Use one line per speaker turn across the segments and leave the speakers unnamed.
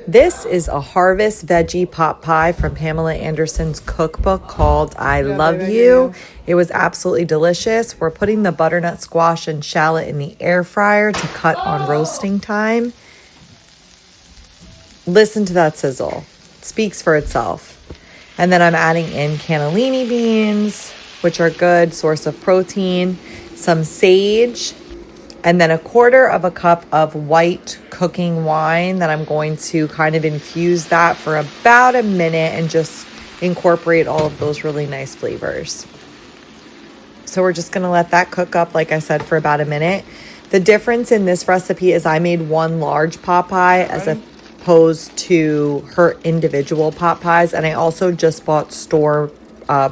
This is a harvest veggie pot pie from Pamela Anderson's cookbook called I Love You. It was absolutely delicious. We're putting the butternut squash and shallot in the air fryer to cut on roasting time. Listen to that sizzle. It speaks for itself. And then I'm adding in cannellini beans, which are a good source of protein, some sage, and then 1/4 cup of white cooking wine that I'm going to kind of infuse that for about a minute and just incorporate all of those really nice flavors. So we're just going to let that cook up, like I said, for about a minute. The difference in this recipe is I made one large pot pie as opposed to her individual pot pies. And I also just bought store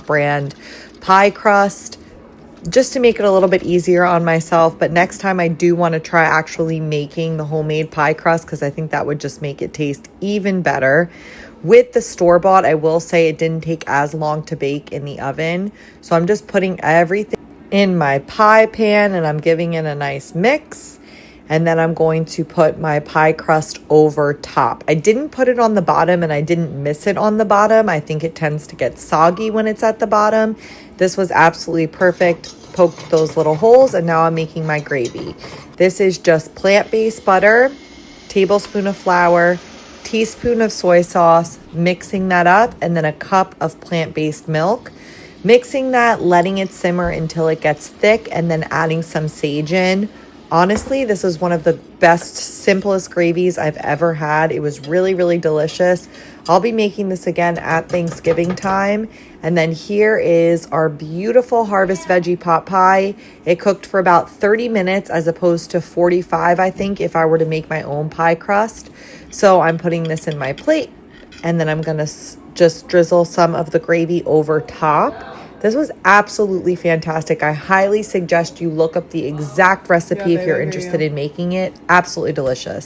brand pie crust, just to make it a little bit easier on myself. But next time I do want to try actually making the homemade pie crust, because I think that would just make it taste even better. With the store-bought, I will say it didn't take as long to bake in the oven. So I'm just putting everything in my pie pan and I'm giving it a nice mix. And then I'm going to put my pie crust over top. I didn't put it on the bottom and I didn't miss it on the bottom. I think it tends to get soggy when it's at the bottom. This was absolutely perfect. Poked those little holes and now I'm making my gravy. This is just plant-based butter, tablespoon of flour, teaspoon of soy sauce, mixing that up, and then a cup of plant-based milk. Mixing that, letting it simmer until it gets thick, and then adding some sage in. Honestly, this is one of the best, simplest gravies I've ever had. It was really, really delicious. I'll be making this again at Thanksgiving time. And then here is our beautiful harvest veggie pot pie. It cooked for about 30 minutes as opposed to 45, I think, if I were to make my own pie crust. So I'm putting this in my plate, and then I'm going to just drizzle some of the gravy over top. This was absolutely fantastic. I highly suggest you look up the exact recipe if you're interested in making it. Absolutely delicious.